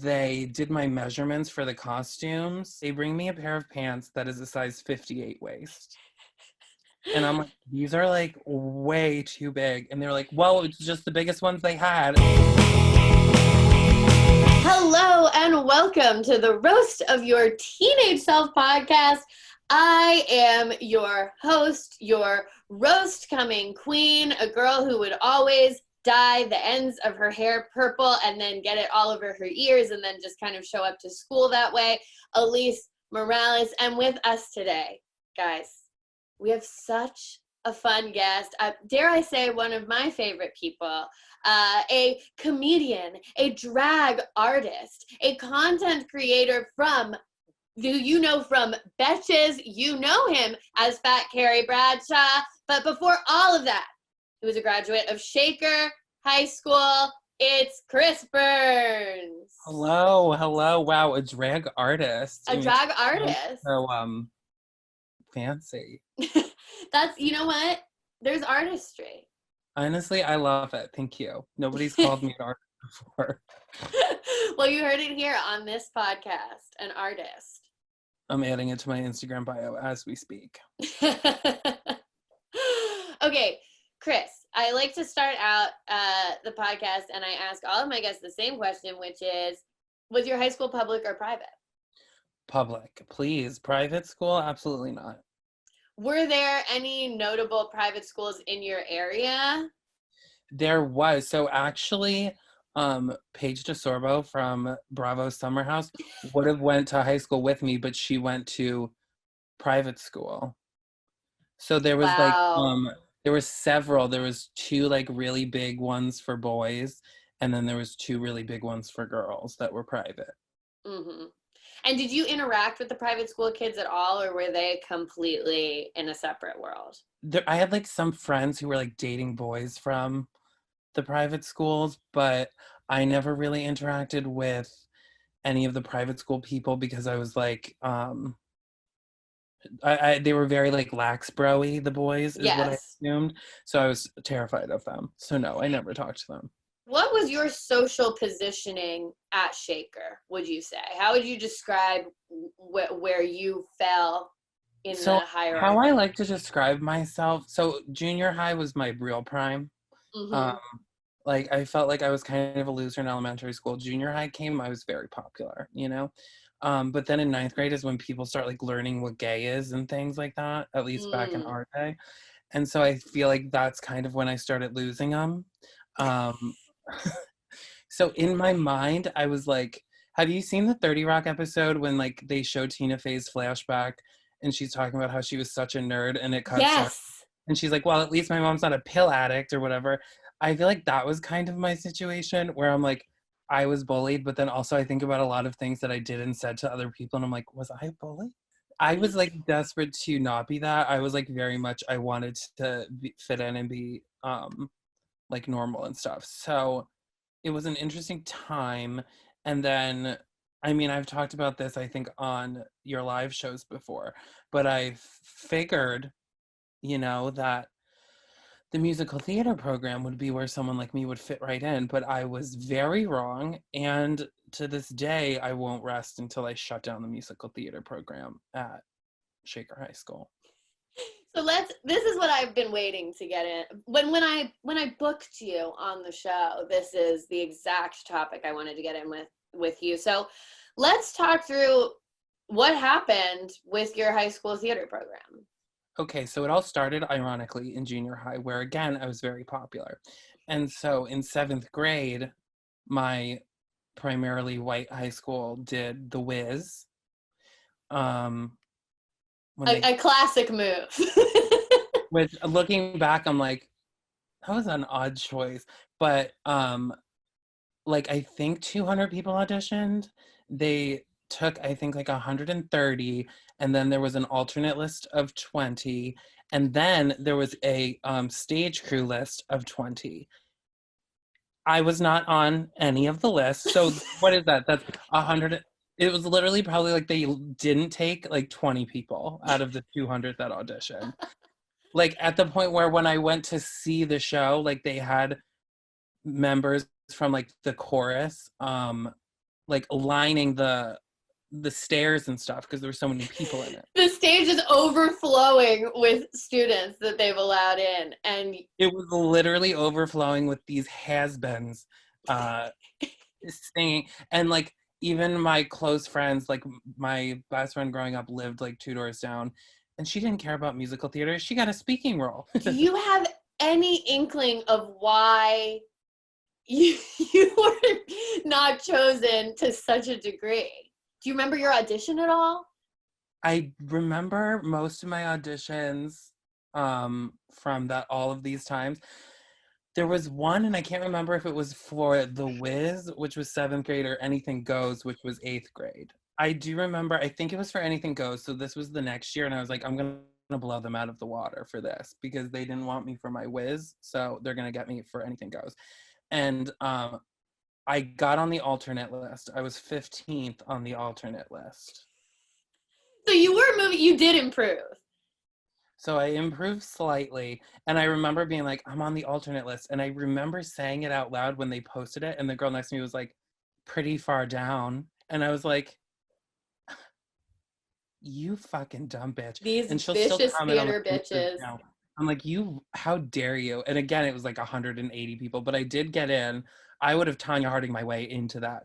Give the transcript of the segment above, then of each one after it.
they did my measurements for the costumes. They bring me a pair of pants that is a size 58 waist. And I'm like, these are like way too big. And they're like, well, it's just the biggest ones they had. Hello and welcome to the Roast of Your Teenage Self podcast. I am your host, your roast coming queen, a girl who would always dye the ends of her hair purple and then get it all over her ears and then just kind of show up to school that way, Alise Morales. And with us today, guys, we have such a fun guest. Dare I say, one of my favorite people, a comedian, a drag artist, a content creator from, who you know from Betches. You know him as Fat Carrie Bradshaw. But before all of that, he was a graduate of Shaker High School. It's Chris Burns. Hello. Wow, a drag artist. Drag artist. So, fancy. That's, you know what? There's artistry. Honestly, I love it. Thank you. Nobody's called me an artist before. Well, you heard it here on this podcast, an artist. I'm adding it to my Instagram bio as we speak. Okay, Chris, I like to start out the podcast and I ask all of my guests the same question, which is, was your high school public or private? Public, please. Private school? Absolutely not. Were there any notable private schools in your area? There was. So actually, Paige DeSorbo from Bravo Summer House would have went to high school with me, but she went to private school. So there was there were several. There was two like really big ones for boys, and then there was two really big ones for girls that were private. Mm-hmm. And did you interact with the private school kids at all, or were they completely in a separate world? I had like some friends who were like dating boys from the private schools, but I never really interacted with any of the private school people because I was like, they were very like lax bro-y, the boys, is what I assumed. So I was terrified of them. So no, I never talked to them. What was your social positioning at Shaker, would you say? How would you describe where you fell in the hierarchy? How I like to describe myself, so junior high was my real prime. Mm-hmm. Like I felt like I was kind of a loser in elementary school. Junior high came, I was very popular, you know? But then in ninth grade is when people start like learning what gay is and things like that, at least back in our day. And so I feel like that's kind of when I started losing them. So in my mind, I was like, have you seen the 30 Rock episode when like they show Tina Fey's flashback and she's talking about how she was such a nerd and it cuts her, and she's like, well, at least my mom's not a pill addict or whatever. I feel like that was kind of my situation where I'm like, I was bullied, but then also I think about a lot of things that I did and said to other people and I'm like, was I a bully? I was like desperate to not be that. I was like very much, I wanted to fit in and be like normal and stuff. So it was an interesting time. And then, I mean, I've talked about this, I think, on your live shows before, but I figured, you know, that the musical theater program would be where someone like me would fit right in, but I was very wrong. And to this day, I won't rest until I shut down the musical theater program at Shaker High School. So this is what I've been waiting to get in. When I booked you on the show, this is the exact topic I wanted to get in with you. So let's talk through what happened with your high school theater program. Okay, so it all started ironically in junior high, where again, I was very popular. And so in 7th grade, my primarily white high school did The Wiz. A classic move. Which, looking back, I'm like, that was an odd choice. But like I think 200 people auditioned. They took, I think, like 130, and then there was an alternate list of 20, and then there was a stage crew list of 20. I was not on any of the lists. So what is that? That's 100. It was literally probably like they didn't take like 20 people out of the 200 that auditioned. Like at the point where when I went to see the show, like they had members from like the chorus like lining the stairs and stuff because there were so many people in it. The stage is overflowing with students that they've allowed in, and it was literally overflowing with these has-beens singing. And like even my close friends, like my best friend growing up lived like 2 doors down, and she didn't care about musical theater. She got a speaking role. Do you have any inkling of why you were not chosen to such a degree? Do you remember your audition at all? I remember most of my auditions from all of these times. There was one, and I can't remember if it was for The Wiz, which was 7th grade, or Anything Goes, which was 8th grade. I do remember, I think it was for Anything Goes, so this was the next year, and I was like, I'm going to blow them out of the water for this, because they didn't want me for my Wiz, so they're going to get me for Anything Goes. And I got on the alternate list. I was 15th on the alternate list. So you did improve. So I improved slightly, and I remember being like, I'm on the alternate list, and I remember saying it out loud when they posted it, and the girl next to me was like, pretty far down, and I was like, you fucking dumb bitch. These and she'll vicious still theater bitches. I'm like, how dare you? And again, it was like 180 people, but I did get in. I would have Tanya Harding my way into that.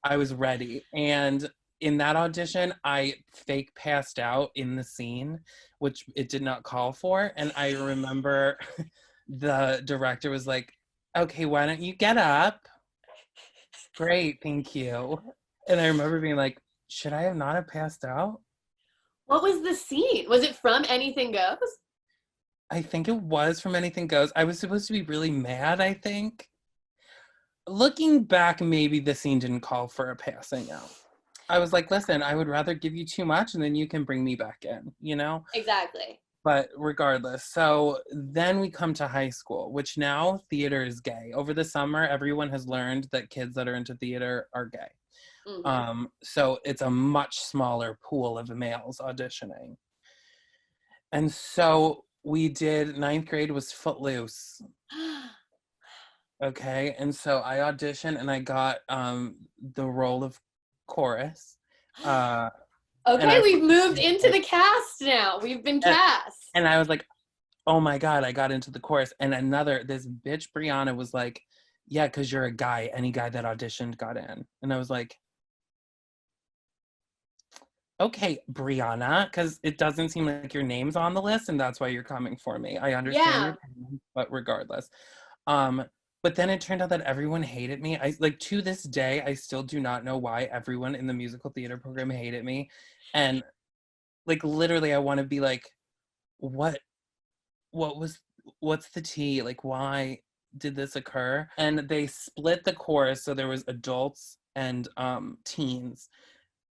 I was ready. And in that audition, I fake passed out in the scene, which it did not call for. And I remember the director was like, okay, why don't you get up? Great, thank you. And I remember being like, should I have not have passed out? What was the scene? Was it from Anything Goes? I think it was from Anything Goes. I was supposed to be really mad, I think. Looking back, maybe the scene didn't call for a passing out. I was like, listen, I would rather give you too much and then you can bring me back in, you know? Exactly. But regardless, so then we come to high school, which now theater is gay. Over the summer, everyone has learned that kids that are into theater are gay. Mm-hmm. So it's a much smaller pool of males auditioning. And so we did, 9th grade was Footloose. Okay, and so I auditioned and I got the role of chorus. Okay, we've moved into the cast now. We've been cast. And I was like, oh my God, I got into the chorus. And this bitch, Brianna, was like, yeah, because you're a guy. Any guy that auditioned got in. And I was like, okay, Brianna, because it doesn't seem like your name's on the list and that's why you're coming for me. I understand your pain, but regardless. But then it turned out that everyone hated me. To this day, I still do not know why everyone in the musical theater program hated me. And like literally I want to be like, what's the tea? Like, why did this occur? And they split the chorus, so there was adults and teens.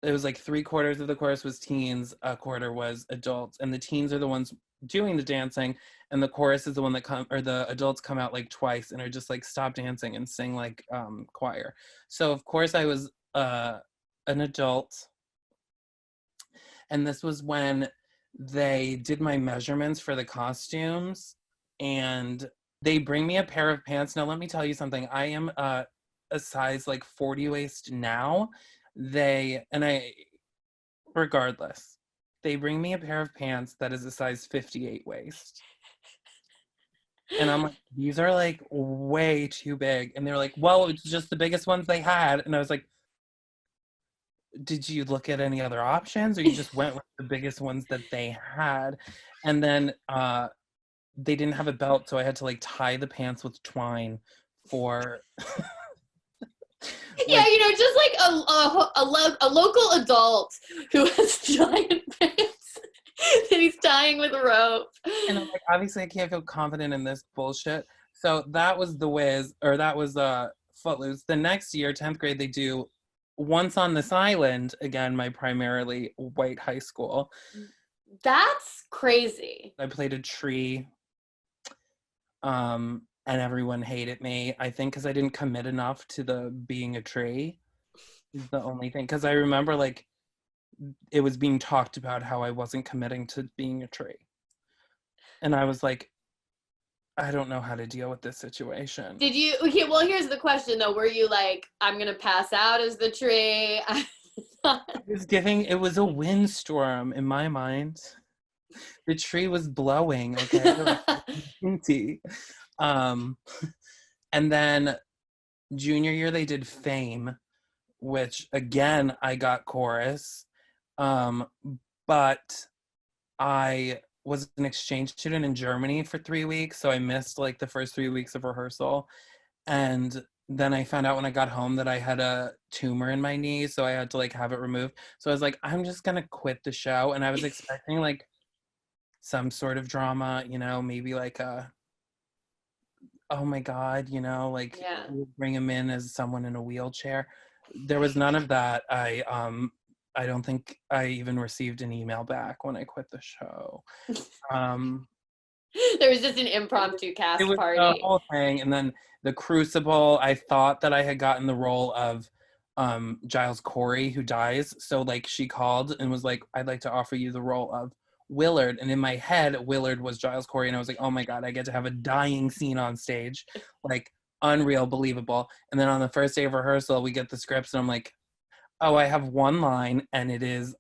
It was like 3/4 of the chorus was teens, a quarter was adults, and the teens are the ones doing the dancing, and the chorus is the one that the adults come out like twice and are just like, stop dancing and sing like choir. So of course I was an adult, and this was when they did my measurements for the costumes, and they bring me a pair of pants. Now let me tell you something, I am a size like 40 waist now. Regardless, they bring me a pair of pants that is a size 58 waist. And I'm like, these are like way too big. And they're like, well, it's just the biggest ones they had. And I was like, did you look at any other options, or you just went with the biggest ones that they had? And then they didn't have a belt, so I had to like tie the pants with twine for yeah, just like a local adult who has giant pants that he's tying with a rope. And I'm like, obviously I can't feel confident in this bullshit. So that was The Wiz, or that was Footloose. The next year, 10th grade, they do Once on This Island, again, my primarily white high school. That's crazy. I played a tree. And everyone hated me, I think, because I didn't commit enough to the being a tree is the only thing. Because I remember like it was being talked about how I wasn't committing to being a tree, and I was like, I don't know how to deal with this situation. Did you, okay, well, here's the question though. Were you like, I'm going to pass out as the tree? It was a windstorm in my mind. The tree was blowing, okay? Like, windy. Um, and then junior year they did Fame, which again I got chorus. But I was an exchange student in Germany for 3 weeks, so I missed like the first 3 weeks of rehearsal. And then I found out when I got home that I had a tumor in my knee, so I had to like have it removed. So I was like, I'm just gonna quit the show. And I was expecting like some sort of drama, maybe like oh my God, like Yeah. bring him in as someone in a wheelchair. There was none of that. I don't think I even received an email back when I quit the show. There was just an impromptu cast It was party. the whole thing. And then the Crucible, I thought that I had gotten the role of Giles Corey, who dies. So like she called and was like, I'd like to offer you the role of Willard. And in my head, Willard was Giles Corey. And I was like, oh my God, I get to have a dying scene on stage. Like unreal, believable. And then on the first day of rehearsal, we get the scripts and I'm like, oh, I have one line and it is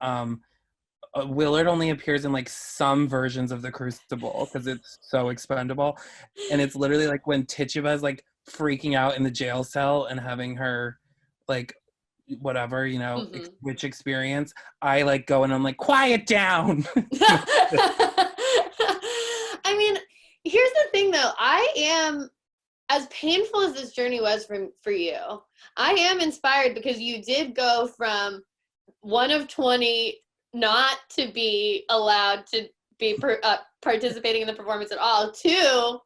Willard only appears in like some versions of the Crucible because it's so expendable. And it's literally like when Tituba is like freaking out in the jail cell and having her like whatever, which experience, I like go and I'm like, quiet down. I mean, here's the thing though. I am, as painful as this journey was for you, I am inspired because you did go from one of 20 not to be allowed to be participating in the performance at all to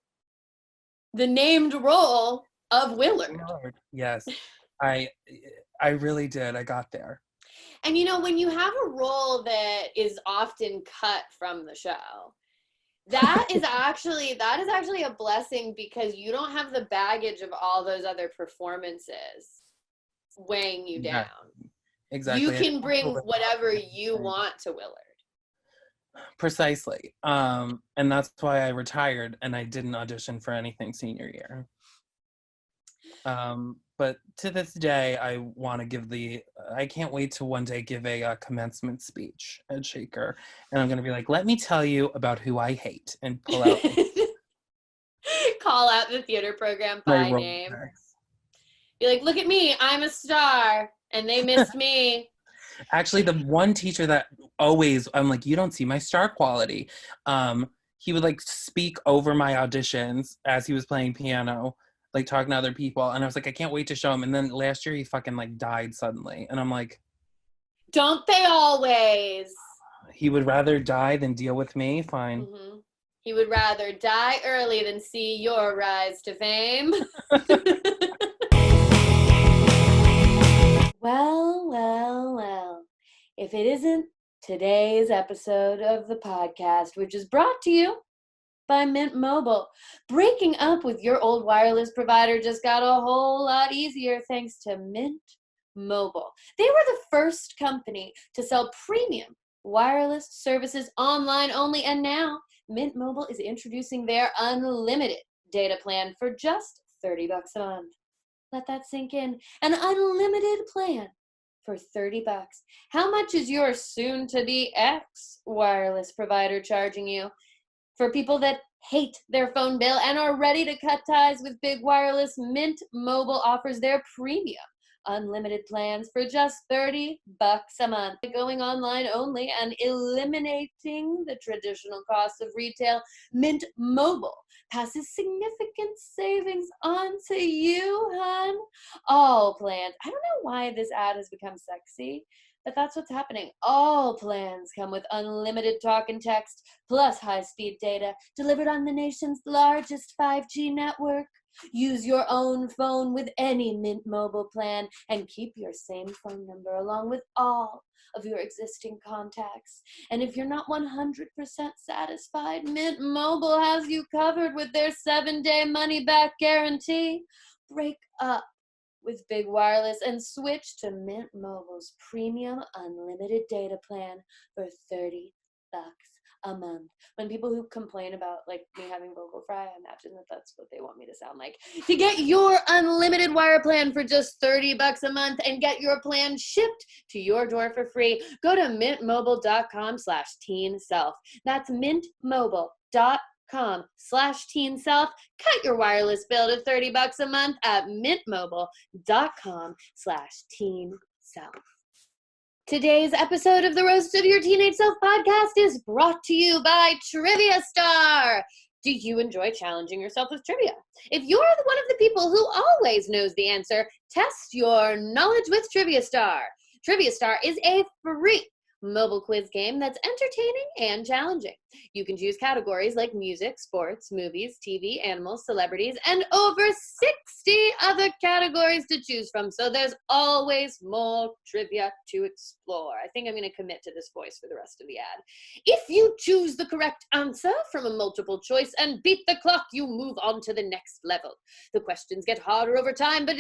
the named role of Willard. Yes, I really did. I got there. And when you have a role that is often cut from the show, that is actually a blessing because you don't have the baggage of all those other performances weighing you down. Exactly. You can bring whatever you want to Willard. Precisely. And that's why I retired and I didn't audition for anything senior year. But to this day, I want to I can't wait to one day give a commencement speech at Shaker. And I'm going to be like, let me tell you about who I hate and pull out. Call out the theater program by name. Be like, look at me, I'm a star. And they missed me. Actually, the one teacher that always, I'm like, you don't see my star quality. He would like speak over my auditions as he was playing piano, like talking to other people. And I was like, I can't wait to show him. And then last year he fucking like died suddenly. And I'm like, don't they always? He would rather die than deal with me. Fine. Mm-hmm. He would rather die early than see your rise to fame. Well, if it isn't today's episode of the podcast, which is brought to you by Mint Mobile. Breaking up with your old wireless provider just got a whole lot easier thanks to Mint Mobile. They were the first company to sell premium wireless services online only, and now Mint Mobile is introducing their unlimited data plan for just $30 a month. Let that sink in. An unlimited plan for $30. How much is your soon-to-be ex-wireless provider charging you? For people that hate their phone bill and are ready to cut ties with big wireless, Mint Mobile offers their premium unlimited plans for just $30 a month. Going online only and eliminating the traditional cost of retail, Mint Mobile passes significant savings on to you, hon. All plans. I don't know why this ad has become sexy, but that's what's happening. All plans come with unlimited talk and text, plus high-speed data, delivered on the nation's largest 5G network. Use your own phone with any Mint Mobile plan and keep your same phone number along with all of your existing contacts. And if you're not 100% satisfied, Mint Mobile has you covered with their 7-day money-back guarantee. Break up with Big Wireless and switch to Mint Mobile's premium unlimited data plan for $30 a month. When people who complain about like me having vocal fry, I imagine that that's what they want me to sound like. To get your unlimited wire plan for just $30 a month and get your plan shipped to your door for free, go to mintmobile.com/teenself. That's mintmobile.com/teenself. Cut your wireless bill to $30 a month at mintmobile.com/teenself. Today's episode of the Roast of Your Teenage Self podcast is brought to you by Trivia Star. Do you enjoy challenging yourself with trivia? If you're one of the people who always knows the answer, test your knowledge with Trivia Star. Trivia Star is a free mobile quiz game that's entertaining and challenging. You can choose categories like music, sports, movies, TV, animals, celebrities, and over 60 other categories to choose from. So there's always more trivia to explore. I think I'm going to commit to this voice for the rest of the ad. If you choose the correct answer from a multiple choice and beat the clock, you move on to the next level. The questions get harder over time, but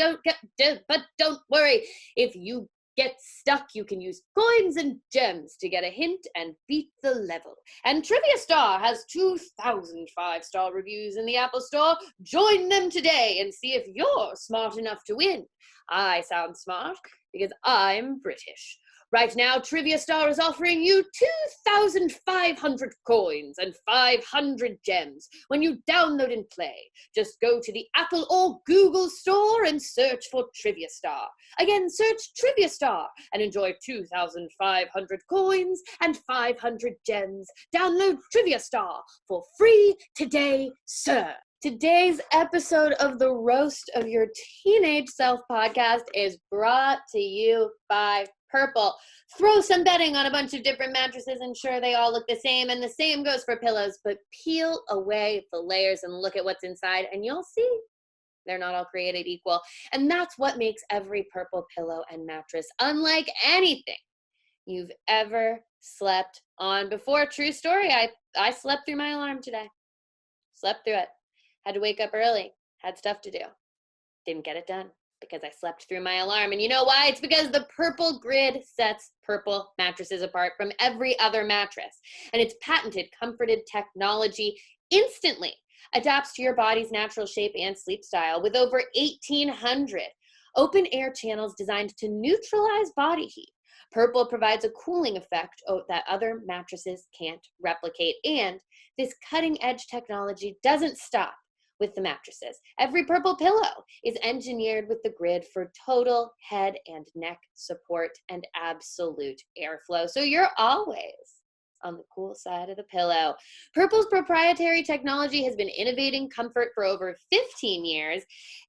don't worry. If you get stuck, you can use coins and gems to get a hint and beat the level. And Trivia Star has 2,000 5-star reviews in the Apple Store. Join them today and see if you're smart enough to win. I sound smart because I'm British. Right now, Trivia Star is offering you 2,500 coins and 500 gems when you download and play. Just go to the Apple or Google store and search for Trivia Star. Again, search Trivia Star and enjoy 2,500 coins and 500 gems. Download Trivia Star for free today, sir. Today's episode of the Roast of Your Teenage Self podcast is brought to you by Purple. Throw some bedding on a bunch of different mattresses and sure they all look the same, and the same goes for pillows, but peel away the layers and look at what's inside and you'll see they're not all created equal. And that's what makes every Purple pillow and mattress unlike anything you've ever slept on before. True story, I slept through my alarm today. Slept through it. Had to wake up early. Had stuff to do. Didn't get it done because I slept through my alarm. And you know why? It's because the Purple grid sets Purple mattresses apart from every other mattress. And its patented comforted technology instantly adapts to your body's natural shape and sleep style with over 1,800 open air channels designed to neutralize body heat. Purple provides a cooling effect that other mattresses can't replicate. And this cutting edge technology doesn't stop with the mattresses. Every Purple pillow is engineered with the grid for total head and neck support and absolute airflow. So you're always on the cool side of the pillow. Purple's proprietary technology has been innovating comfort for over 15 years.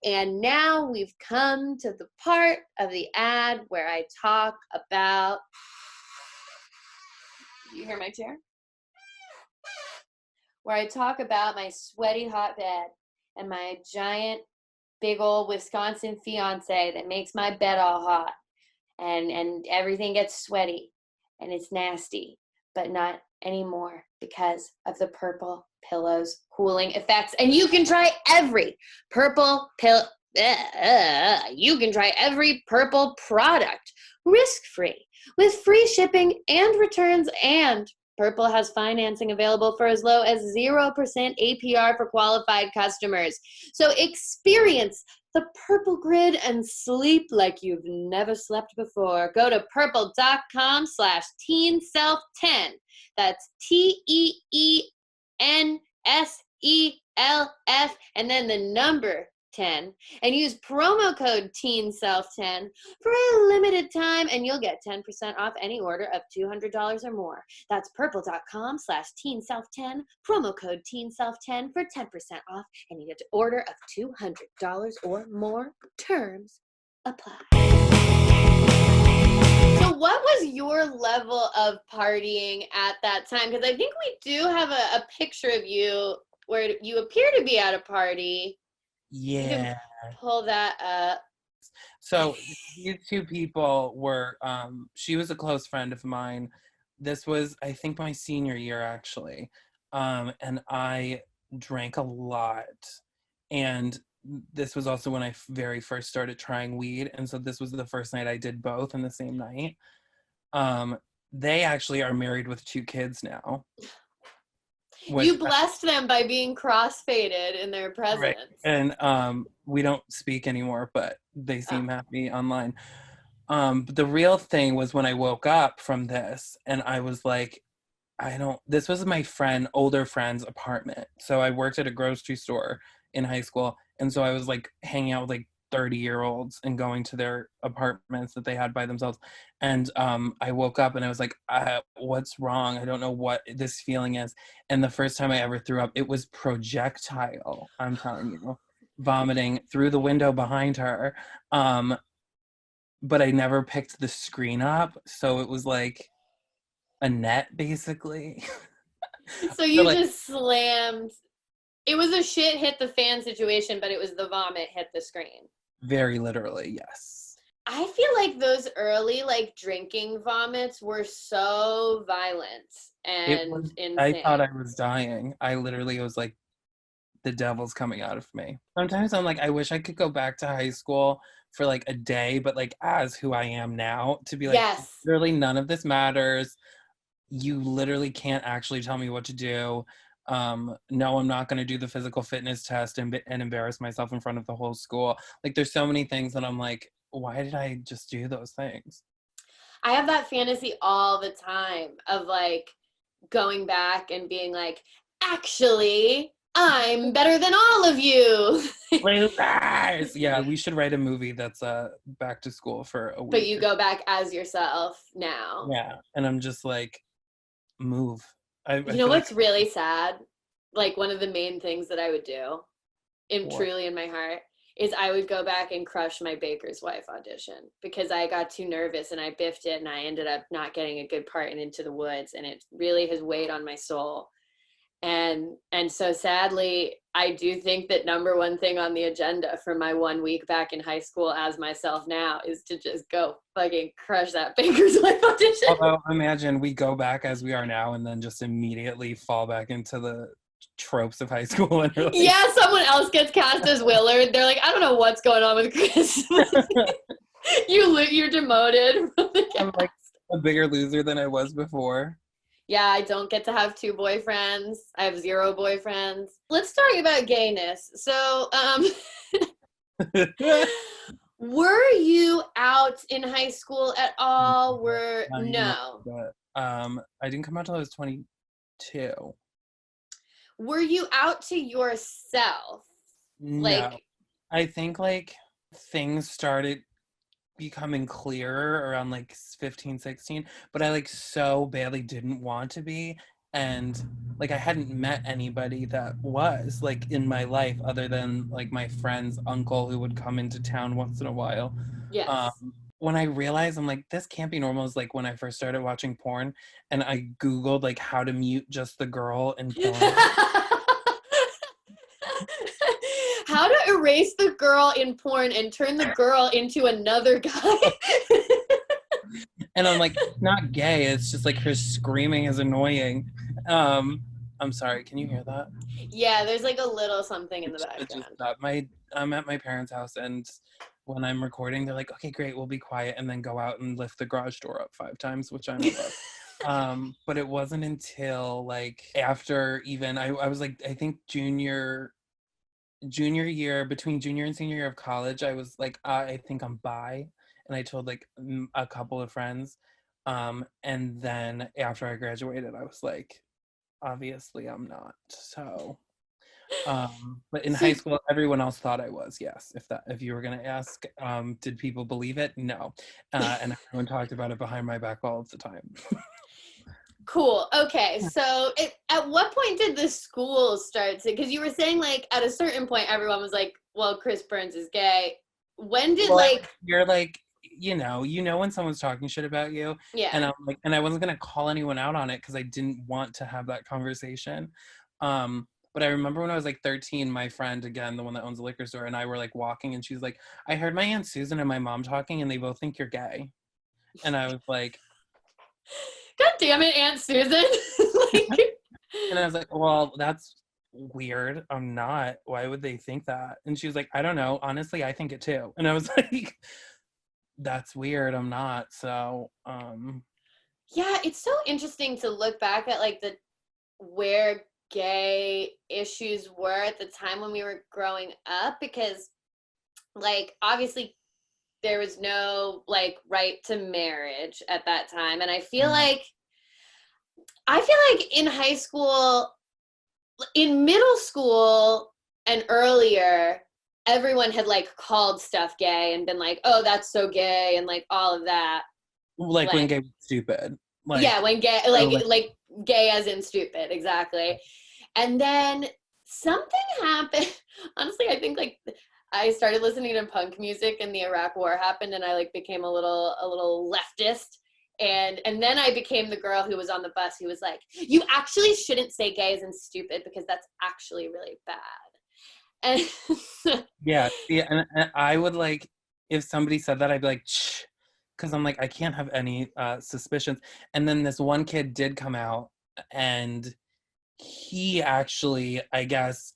And now we've come to the part of the ad where I talk about, you hear my chair? Where I talk about my sweaty hot bed and my giant big old Wisconsin fiance that makes my bed all hot and everything gets sweaty and it's nasty, but not anymore because of the Purple pillow's cooling effects. And you can try every Purple you can try every Purple product risk-free with free shipping and returns, and Purple has financing available for as low as 0% APR for qualified customers. So experience the Purple grid and sleep like you've never slept before. Go to purple.com/teenself10. That's TEENSELF and then the number 10 and use promo code TeenSelf10 for a limited time and you'll get 10% off any order of $200 or more. That's purple.com/teenself10, promo code TeenSelf10 for 10% off any order of $200 or more. Terms apply. So what was your level of partying at that time? Because I think we do have a picture of you where you appear to be at a party. Yeah. Pull that up. So these two people were, she was a close friend of mine. This was, I think, my senior year, actually. And I drank a lot. And this was also when I very first started trying weed. And so this was the first night I did both in the same night. they actually are married with 2 kids now. You blessed them by being cross-faded in their presence. Right. And we don't speak anymore, but they seem happy online. But the real thing was when I woke up from this and I was like, this was my older friend's apartment. So I worked at a grocery store in high school. And so I was like hanging out with like 30-year-olds and going to their apartments that they had by themselves. And I woke up and I was like, what's wrong? I don't know what this feeling is. And the first time I ever threw up, it was projectile, I'm telling you, vomiting through the window behind her. But I never picked the screen up. So it was like a net, basically. So you just slammed. It was a shit hit the fan situation, but it was the vomit hit the screen. Very literally, yes. I feel like those early like drinking vomits were so violent and insane. I thought I was dying. I literally was like, the devil's coming out of me. Sometimes I'm like, I wish I could go back to high school for like a day, but like as who I am now, to be like, yes, literally none of this matters. You literally can't actually tell me what to do. No, I'm not going to do the physical fitness test and embarrass myself in front of the whole school. Like there's so many things that I'm like, why did I just do those things? I have that fantasy all the time of like going back and being like, actually, I'm better than all of you. Yeah, we should write a movie that's back to school for a week. But you go back as yourself now. Yeah, and I'm just like, move. You know what's really sad? Like one of the main things that I would do, truly in my heart, is I would go back and crush my Baker's Wife audition because I got too nervous and I biffed it and I ended up not getting a good part in Into the Woods, and it really has weighed on my soul. And so sadly, I do think that number one thing on the agenda for my 1 week back in high school as myself now is to just go fucking crush that Baker's Wife audition. Although imagine we go back as we are now and then just immediately fall back into the tropes of high school. And like, yeah, someone else gets cast as Willard. They're like, I don't know what's going on with Chris. You're demoted from the cast. I'm like a bigger loser than I was before. Yeah, I don't get to have 2 boyfriends. I have 0 boyfriends. Let's talk about gayness. So, were you out in high school at all? No. But, I didn't come out till I was 22. Were you out to yourself? No. Like, I think like things started becoming clearer around like 15, 16, but I like so badly didn't want to be, and like I hadn't met anybody that was like in my life other than like my friend's uncle who would come into town once in a while. yes. When I realized I'm like, this can't be normal, is like when I first started watching porn and I Googled like how to mute just the girl in porn. How to erase the girl in porn and turn the girl into another guy. And I'm like, it's not gay, it's just like her screaming is annoying. I'm sorry, can you hear that? Yeah, there's like a little something in the background. I'm at my parents' house, and when I'm recording, they're like, okay, great, we'll be quiet, and then go out and lift the garage door up 5 times, which I'm above. But it wasn't until like after even, I was like, I think junior year, between junior and senior year of college, I was like, I think I'm bi, and I told like a couple of friends, and then after I graduated I was like, obviously I'm not. So but in high school everyone else thought I was, yes, if you were going to ask, did people believe it? No. And everyone talked about it behind my back all of the time. Cool. Okay. So at what point did the school start to, because you were saying like at a certain point everyone was like, well, Chris Burns is gay. When did you're like, you know when someone's talking shit about you. Yeah. And I'm like, and I wasn't going to call anyone out on it because I didn't want to have that conversation. But I remember when I was like 13, my friend, again, the one that owns a liquor store, and I were like walking, and she's like, I heard my Aunt Susan and my mom talking and they both think you're gay. And I was like, God damn it, Aunt Susan. And I was like, well, that's weird. I'm not. Why would they think that? And she was like, I don't know. Honestly, I think it too. And I was like, that's weird. I'm not. So, Yeah, it's so interesting to look back at like the where gay issues were at the time when we were growing up, because like obviously there was no like right to marriage at that time, and I feel like in high school, in middle school and earlier, everyone had like called stuff gay and been like, oh, that's so gay, and like all of that. Like when Like, gay was stupid. yeah, Like, when gay, so like, like gay as in stupid, exactly. And then something happened. Honestly, I think like I started listening to punk music and the Iraq War happened, and I like became a little leftist. And then I became the girl who was on the bus who was like, you actually shouldn't say gay as in stupid because that's actually really bad. And yeah, yeah, and I would like, if somebody said that, I'd be like, shh, because I'm like, I can't have any suspicions. And then this one kid did come out, and he actually, I guess,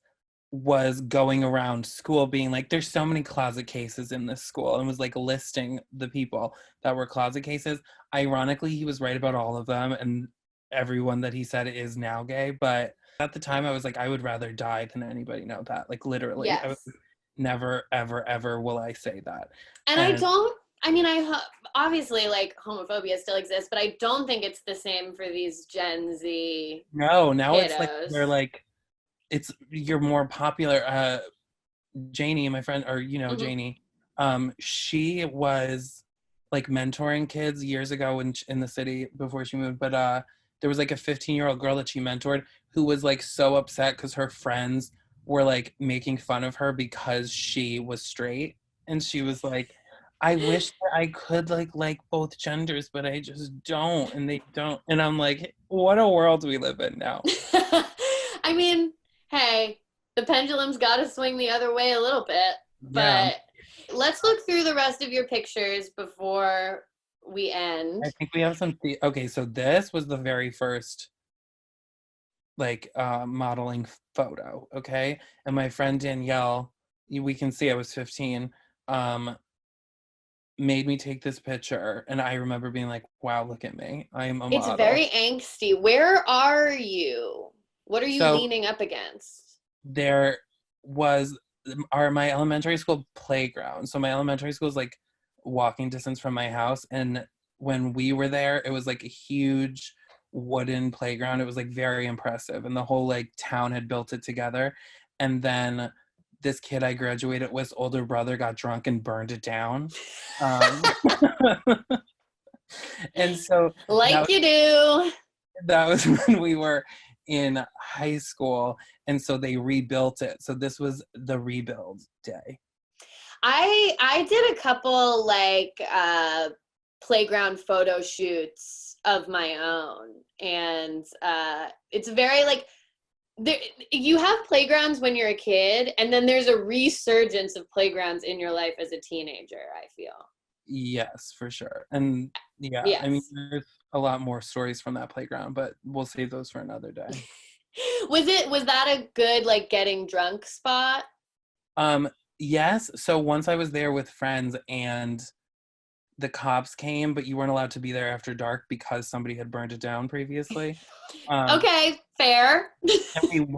was going around school being like, there's so many closet cases in this school, and was like listing the people that were closet cases. Ironically, he was right about all of them, and everyone that he said is now gay. But at the time, I was like, I would rather die than anybody know that. Like, literally, I was yes. like, never, ever, ever will I say that. And I And don't, I mean, obviously like homophobia still exists, but I don't think it's the same for these Gen Z no, now it's like they're kiddos. like, you're more popular. Janie, my friend, or Hmm. Janie, she was like mentoring kids years ago in the city before she moved. But there was like a 15-year-old girl that she mentored who was like so upset because her friends were like making fun of her because she was straight, and she was like, I wish that I could like both genders, but I just don't, and they don't. And I'm like, what a world we live in now. I mean, hey, the pendulum's got to swing the other way a little bit, Yeah. but let's look through the rest of your pictures before we end. I think we have some. Okay, so this was the very first like modeling photo. Okay, and my friend Danielle, we can see I was 15. Um, made me take this picture, and I remember being like, "Wow, look at me! I am a It's model." very angsty. Where are you? What are you So leaning up against? there was my elementary school playground. So my elementary school is like walking distance from my house, and when we were there, it was like a huge wooden playground. It was like very impressive, and the whole like town had built it together. And then this kid I graduated with, older brother, got drunk and burned it down. Um, and so that Like you do. that was when we were in high school, and so they rebuilt it. So this was the rebuild day. I did a couple like playground photo shoots of my own, and it's very like there, you have playgrounds when you're a kid, and then there's a resurgence of playgrounds in your life as a teenager, I feel. Yes, for sure. And yeah, I mean, Yes. there's a lot more stories from that playground, but we'll save those for another day. Was that a good like getting drunk spot? um yes, so once I was there with friends, and the cops came, but you weren't allowed to be there after dark because somebody had burned it down previously. um Okay, fair. and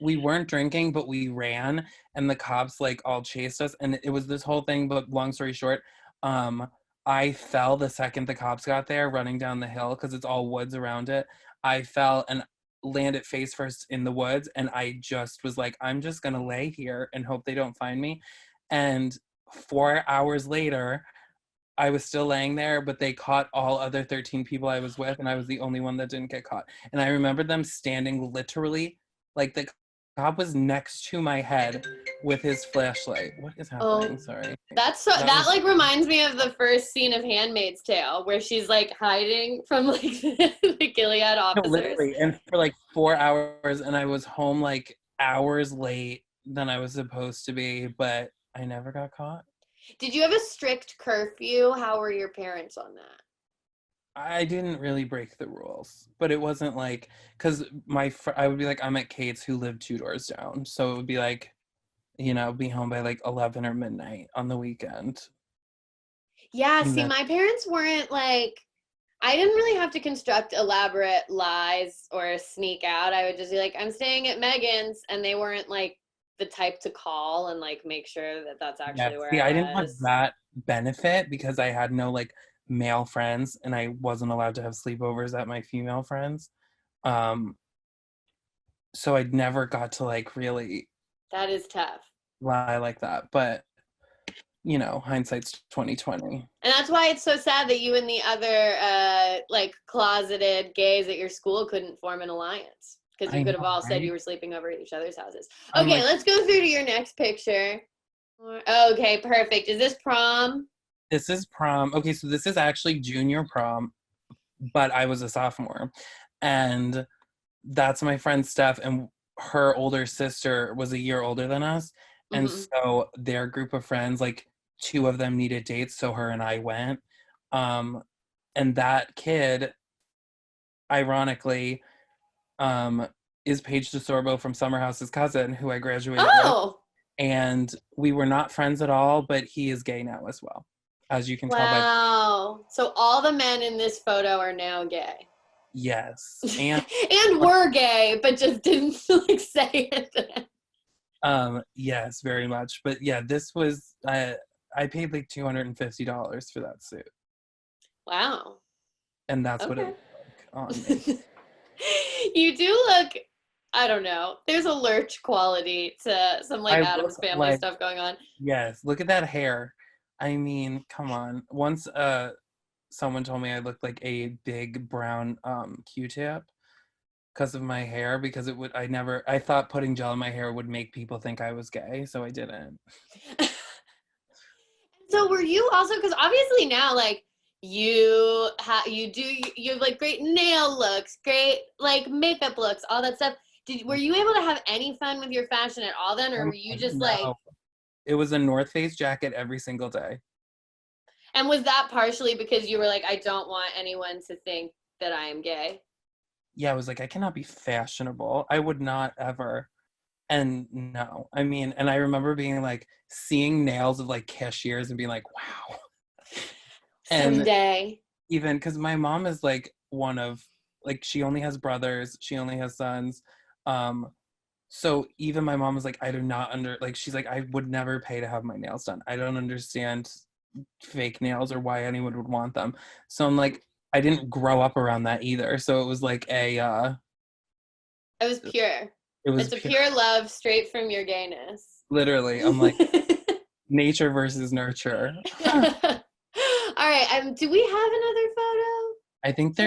we weren't drinking, but we ran, and the cops like all chased us, and it was this whole thing. But long story short, um I fell the second the cops got there, running down the hill because it's all woods around it. I fell and landed face first in the woods, and I just was like, I'm just gonna lay here and hope they don't find me. And 4 hours later, I was still laying there, but they caught all other 13 people I was with, and I was the only one that didn't get caught. And I remember them standing literally, like the cop was next to my head with his flashlight. What is Oh, happening? Sorry. that's so That that was like reminds me of the first scene of Handmaid's Tale where she's like hiding from like the Gilead no, officers. literally. And for like 4 hours, and I was home like hours late than I was supposed to be, but I never got caught. Did you have a strict curfew? How were your parents on that? I didn't really break the rules, but it wasn't like, because I would be like, I'm at Kate's, who lived 2 doors down, so it would be like, be home by like 11 or midnight on the weekend. Yeah, And see, then my parents weren't like I didn't really have to construct elaborate lies or sneak out. I would just be like, I'm staying at Megan's, and they weren't like the type to call and like make sure that that's actually where See, I I didn't have was. that benefit because I had no like male friends and I wasn't allowed to have sleepovers at my female friends. Um, so I never got to like really That is tough. lie like that. But you know, hindsight's 2020. And that's why it's so sad that you and the other like closeted gays at your school couldn't form an alliance. Because you I could have know, all said right? you were sleeping over at each other's houses. I'm Okay, like, let's go through to your next picture. Okay, perfect. Is this prom? this is prom. Okay, so this is actually junior prom, but I was a sophomore. And that's my friend Steph, and her older sister was a year older than us. And Mm-hmm. so their group of friends, like two of them needed dates, so her and I went. And that kid, ironically, is Paige DeSorbo from Summer House's cousin, who I graduated with. Oh! And we were not friends at all, but he is gay now as well, as you can tell by. Wow. So all the men in this photo are now gay. Yes, and And were gay, but just didn't like say it. yes, very much. But yeah, this was I paid like $250 for that suit. Wow. And that's what it Okay. looked like on me. You do look, I don't know. There's a lurch quality to some like I Addams look Family like, stuff going on. yes, look at that hair. I mean, come on. Once someone told me I looked like a big brown Q-tip because of my hair, because I thought putting gel in my hair would make people think I was gay, so I didn't. So were you also, because obviously now like you have like great nail looks, great like makeup looks, all that stuff. Were you able to have any fun with your fashion at all then, or were you just like? No. It was a North Face jacket every single day. And was that partially because you were like, I don't want anyone to think that I am gay? Yeah, I was like, I cannot be fashionable. I would not ever. And no, I mean, and I remember being like, seeing nails of like cashiers and being like, wow. And Someday. even because my mom is like one of, like, she only has brothers, she only has sons. So even my mom was like, I do not like, she's like, I would never pay to have my nails done. I don't understand fake nails or why anyone would want them. So I'm like, I didn't grow up around that either. So it was like It was pure. It's a pure, pure love straight from your gayness. literally. I'm like, nature versus nurture. All right. Do we have another photo? I think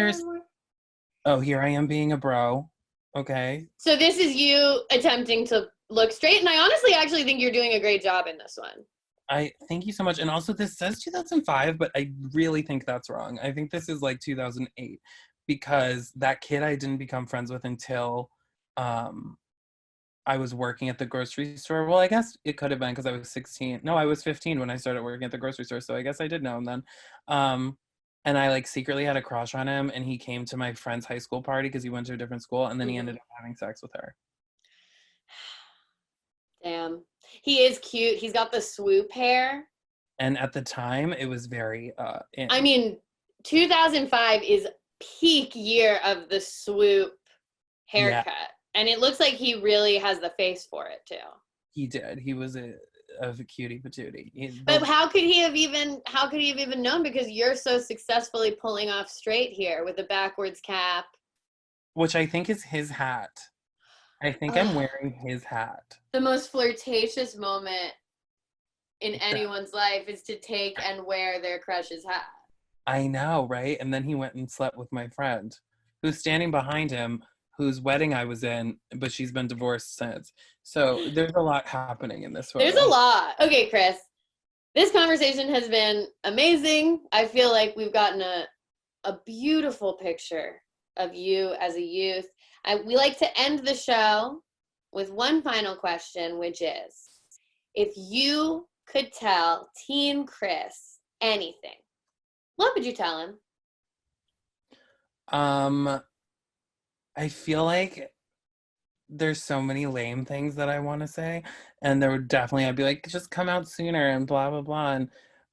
oh, here I am being a bro. Okay. So this is you attempting to look straight, and I honestly actually think you're doing a great job in this one. I thank you so much. And also this says 2005, but I really think that's wrong. I think this is like 2008 because that kid I didn't become friends with until I was working at the grocery store. Well, I guess it could have been because I was 16. No, I was 15 when I started working at the grocery store. So I guess I did know him then. And I like secretly had a crush on him, and he came to my friend's high school party because he went to a different school, and then he ended up having sex with her. Damn. He is cute. He's got the swoop hair. And at the time, it was very I mean, 2005 is peak year of the swoop haircut. Yeah. And it looks like he really has the face for it too. He did. He was a cutie patootie. But how could he have even known, because you're so successfully pulling off straight here with a backwards cap, which I think is his hat. I think I'm wearing his hat. The most flirtatious moment in anyone's life is to take and wear their crush's hat. I know, right? And then he went and slept with my friend who's standing behind him, whose wedding I was in, but she's been divorced since. So there's a lot happening in this photo. There's a lot. Okay, Chris. This conversation has been amazing. I feel like we've gotten a beautiful picture of you as a youth. We like to end the show with one final question, which is, if you could tell teen Chris anything, what would you tell him? I feel like there's so many lame things that I want to say, and there would definitely, I'd be like, just come out sooner and blah blah blah.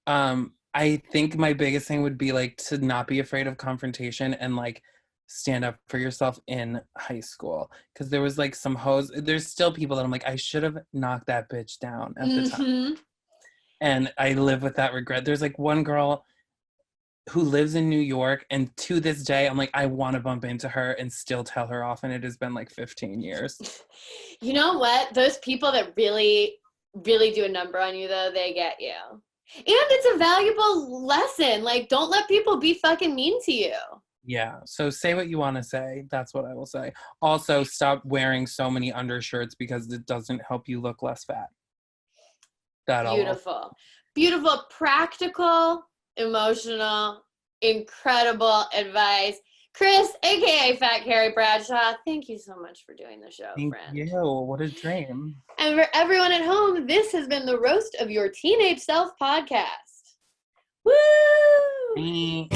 And I think my biggest thing would be like to not be afraid of confrontation and like stand up for yourself in high school. Because there was like some hoes. There's still people that I'm like, I should have knocked that bitch down at the time. And I live with that regret. There's like one girl who lives in New York, and to this day, I'm like, I want to bump into her and still tell her off, and it has been like 15 years. You know what? Those people that really, really do a number on you, though, they get you. And it's a valuable lesson. Like, don't let people be fucking mean to you. Yeah, so say what you want to say. That's what I will say. Also, stop wearing so many undershirts because it doesn't help you look less fat. Beautiful. Beautiful, practical, emotional, incredible advice. Chris, a.k.a. Fat Carrie Bradshaw, thank you so much for doing the show, friend. Thank you. What a dream. And for everyone at home, this has been the Roast of Your Teenage Self podcast. Woo!